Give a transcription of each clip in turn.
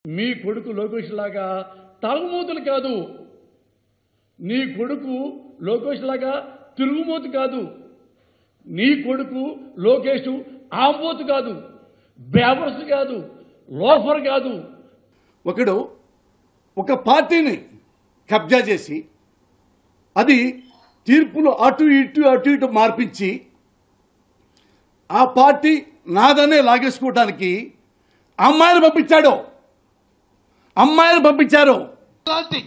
మీ కొడుకు లోకేష్ లాగా తాగుమూతలు కాదు, నీ కొడుకు లోకేష్ లాగా తిరుగుమూతు కాదు, నీ కొడుకు లోకేష్ ఆంబోతు కాదు, బేవర్స్ కాదు, లోఫర్ కాదు. ఒకడు ఒక పార్టీని కబ్జా చేసి అది తీర్పులు అటు ఇటు మార్పించి ఆ పార్టీ నాదనే లాగేసుకోవడానికి అమ్మాయిలు పంపించారు. లాంటి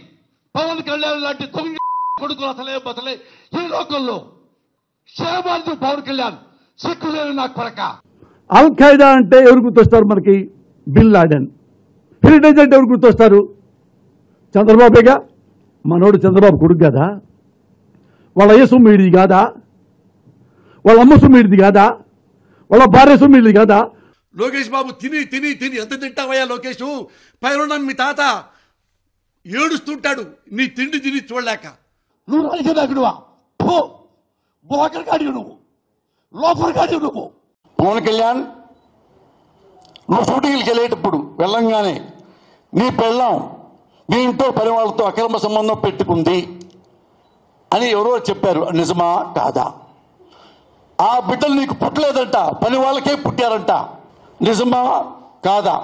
పవన్ కళ్యాణ్ లాంటి దొంగ కొడుకులు అసలే బతలే ఈ లోకంలో. షేబాజు పవన్ కళ్యాణ్ సిక్కులేని నా కొరక. అల్ ఖైదా అంటే ఎవరు గుర్తొస్తారు మనకి? Bin Laden. హెరిటేజ్ అంటే ఎవరు గుర్తొస్తారు? చంద్రబాబేగా. మనోడు చంద్రబాబు కొడుకు కాదా? వాళ్ళ అయ్య సొమ్మిడిది కాదా? వాళ్ళ అమ్మ సొమ్మిడిది కాదా? వాళ్ళ భార్య సొమ్మిడిది కాదా? లోకేష్ బాబు తిని ఎంత తింటావయ్యా లోకేష్? పైన మీ తాత ఏడుస్తుంటాడు నీ తిండి తిని చూడలేక. నువ్వు రాజకీయ నాయకుడువా? బోకర్ కాడి నువ్వు, లోఫర్ కాడి నువ్వు. పవన్ కళ్యాణ్ నువ్వు షూటింగ్కి వెళ్ళేటప్పుడు వెళ్ళంగానే నీ పెళ్ళాం నీ ఇంట్లో పని వాళ్ళతో అక్రమ సంబంధం పెట్టుకుంది అని ఎవరో చెప్పారు, నిజమా కాదా? ఆ బిడ్డలు నీకు పుట్టలేదంట, పని వాళ్ళకే పుట్టారంట, నిజమా కాదా?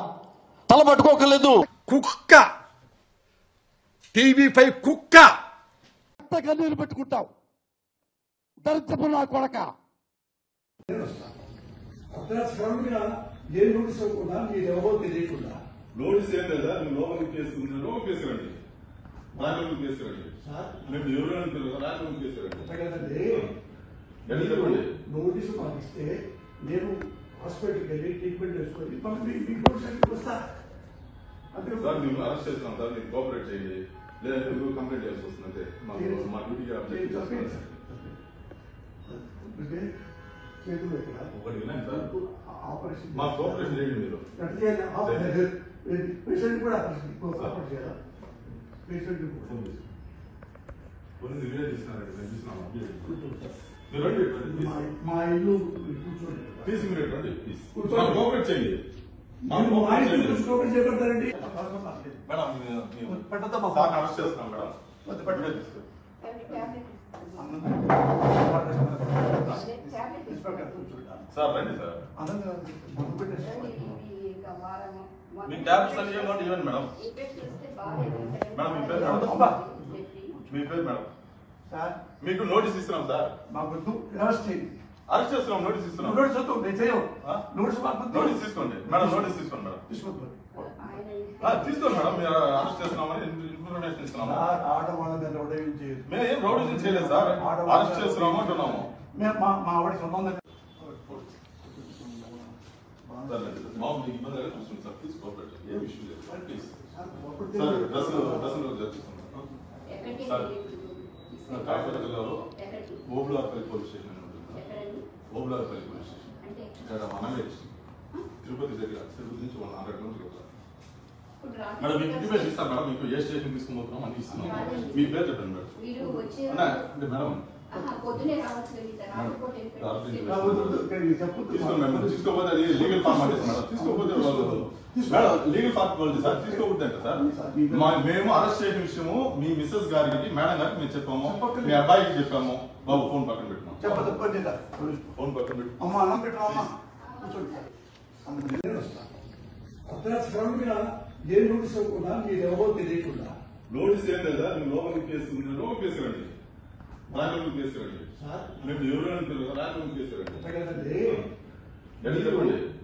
తల పట్టుకోకలేదు. కుక్క, TV5 కుక్క. కన్నీరు పెట్టుకుంటావు దరిద్రపు నా కొడక. నోటీస్ ఏం లేదా? నువ్వు లోపలికి చేసుకుంటున్నా లోపలికి తీసుకురండి, రాజలోకి తీసుకురండి. మేము ఎవరైనా రాజలోకి తీసుకురండి. నోటీసు పంపిస్తే నేను హాస్పిటల్కి వెళ్ళి ట్రీట్మెంట్ చేసుకొని వస్తా. సార్ మేము అరెస్ట్ చేస్తాం సార్, మీరు కోఆపరేట్ చేయండి, లేదంటే మీరు కంప్లైంట్ చేయాల్సి వస్తుంది. అంతే మా డ్యూటీకి ఒకటి వినండి సార్, మా కోఆపరేషన్ చేయండి. మీరు పేషెంట్ కూడా ఆపరేషన్ చేయాలా? పేషెంట్ కొన్ని వీడియో తీసుకున్నారండి, మేము చూసినాము. మీరు రండి, మా ఇల్లు కూర్చోండి, తీసి మీరు రండి, కోఆపరేట్ చేయండి. చేపడతారండి. మేడం సార్ అరెస్ట్ చేస్తున్నాం మేడం. సార్ రండి సార్, మీ ట్యాబ్స్ అన్ని ఇవ్వండి మేడం. మేడం మీ పేరు మేడం? మీ పేరు మేడం? మీకు నోటీస్ ఇస్తున్నాం సార్. అరెస్ట్ చేస్తున్నాం, నోటీస్ ఇస్తున్నాం. నోటీస్ తీసుకోండి మేడం, నోటీస్ తీసుకోండి మేడం. తీసుకోండి మేడం, మీరు అరెస్ట్ చేస్తున్నామని ఇన్ఫర్మేషన్ ఇస్తున్నాము. మేము ఏం రౌడీజం చేయలేదు సార్, అరెస్ట్ చేస్తున్నాము అంటున్నాము. మా ఆవిడ సంబంధం మామూలు ఇబ్బంది అయితే చూస్తుంది సార్, ప్లీజ్ కోఆపరేట్ చేయండి, ఏం ఇష్యూ లేదు సార్, ప్లీజ్ సార్. డ్రెస్సులు చర్చిస్తున్నాం సార్. కాకినాడ జిల్లాలో ఓబులార్పల్లి పోలీస్ స్టేషన్ అని ఉంటుంది సార్. ఓబులార్పల్లి పోలీస్ స్టేషన్ ఇక్కడ మనమే తిరుపతి దగ్గర, తిరుపతి నుంచి 100 కిలోమీటర్లు సార్. మేడం మీకు ఇంటిమేషన్ ఇస్తాను మేడం, మీకు ఏ స్టేషన్ తీసుకుపోతున్నాం అని ఇస్తున్నాం. మీ పేరు చెప్పండి మేడం. అంటే మేడం తీసుకోపోతే అది లీగల్ ఫార్మాలిటీస్ మేడం. తీసుకోపోతే మేడం లీగల్ ఫార్మాలిటీ సార్, తీసుకోకూడదు అంటే సార్. మేము అరెస్ట్ చేసిన విషయము మీ మిస్సెస్ గారికి మేడం గారికి మేము చెప్పాము, మీ అబ్బాయికి చెప్పాము. బాబు ఫోన్ పక్కన పెట్టుకున్నాం, ఫోన్ పక్కన పెట్టు. ఏ నోటీస్ అవ్వకుండా మీరు ఎవరో తెలియకుండా. నోటీస్ ఏం లేదా? నువ్వు లోపలికి తీసుకుంటున్నా లోపలికి తీసుకురండి, రాజలోకి తీసుకురండి. మేము ఎవరైనా రాజలోకి తీసుకురండి.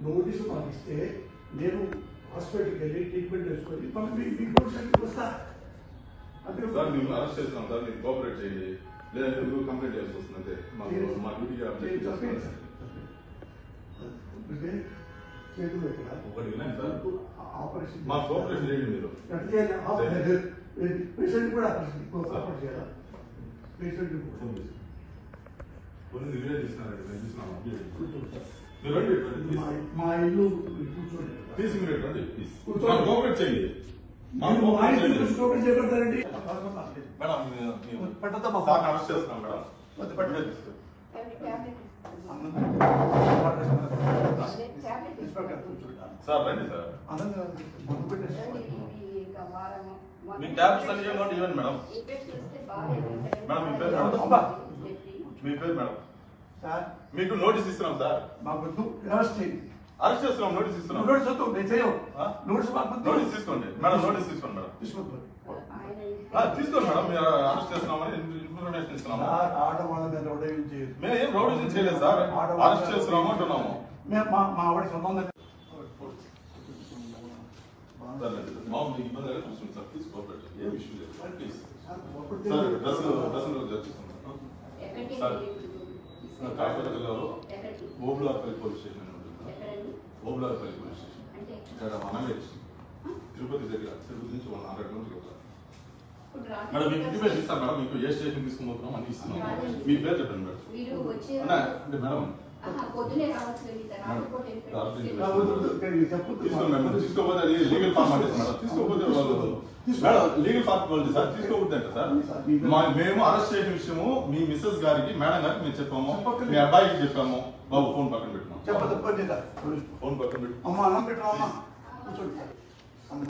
నోటీసు పంపిస్తే నేను హాస్పిటల్కి వెళ్ళి ట్రీట్మెంట్ చేసుకొని వస్తా. సార్ మేము అరెస్ట్ చేస్తున్నాం సార్, మీరు కోఆపరేట్ చేయండి, లేదంటే మీరు కంప్లైంట్ చేయాల్సి వస్తుంది. అంతే మా డ్యూటీకి ఒకటి వినండి సార్, ఆపరేషన్ మా కోఆపరేషన్ చేయండి. మీరు పేషెంట్ కూడా ఆపరేషన్ చేయాలా? పేషెంట్ కొన్ని వీడియో తీసుకున్నారండి, మేము చూసినాము. మీరు రండి, మా ఇల్లు కూర్చోండి, తీసి మీరు రండి, ప్లీజ్ కోఆపరేట్ చేయండి. చేపడతారండి. మేడం సార్ అరెస్ట్ చేస్తున్నాం మేడం. సార్ రండి సార్. అర్థం కాదు ముందు పెట్టేసి మీ ట్యాబ్స్ అన్ని ఇవ్వండి మేడం. మేడం మీ పేరు మేడం. మీ పేరు మేడం. సార్ మీకు నోటీస్ ఇస్తున్నాం సార్. మాకు అరెస్ట్ చేయండి. అరెస్ట్ చేస్తున్నాం, నోటీస్ ఇస్తున్నాం. నోటీస్ వద్దు, నేను చేయవు. నోటీస్ మాకు నోటీస్ తీసుకోండి మేడం. నోటీస్ తీసుకోండి మేడం. తీసుకోండి. తీసుకోండి మేడం. మీరు అరెస్ట్ చేస్తున్నామని ఇన్ఫర్మేషన్ ఇస్తున్నాము. ఆట వాళ్ళ మీద రౌడీలు చేయదు. మేము ఏం రౌడీజం చేయలేదు సార్. అరెస్ట్ చేస్తున్నాము అంటున్నాము. మేము మా ఆవిడ సంబంధం మామూలు మీకు ఇబ్బంది అయితే చూస్తుంది సార్. Please cooperate. ఏం ఇష్యూ లేదు ప్లీజ్. సార్ డ్రెస్సులు చర్చిస్తున్నాం సార్. కాకినాడ జిల్లాలో ఓబులార్పల్లి పోలీస్ స్టేషన్ అని ఉంటుంది సార్. ఓబులార్పల్లి పోలీస్ స్టేషన్ ఇక్కడ మనమేజ్ తిరుపతి దగ్గర. తిరుపతి నుంచి 100 కిలోమీటర్లు మేడం. మీకు ఇంటిమేషన్ ఇస్తాను మేడం. మీకు ఏ స్టేషన్ తీసుకుపోతున్నాం అని ఇస్తున్నాం. మీ పేరు చెప్పండి మేడం. అంటే మేడం తీసుకోండి. తీసుకోకపోతే అది లీగల్ ఫార్మాలిటీస్ మేడం. తీసుకోకపోతే వాళ్ళు మేడం లీగల్ ఫార్మాలిటీ సార్. తీసుకోకపోతే అంటే సార్ మేము అరెస్ట్ చేసిన విషయము మీ మిస్సెస్ గారికి మేడం గారికి మేము చెప్పాము. మీ అబ్బాయికి చెప్పాము. బాబు ఫోన్ పక్కన పెట్టున్నాం. చెప్పదు. ఫోన్ పక్కన పెట్టు. అమ్మ అన్నం పెట్టు. అమ్మ కూర్చోండి.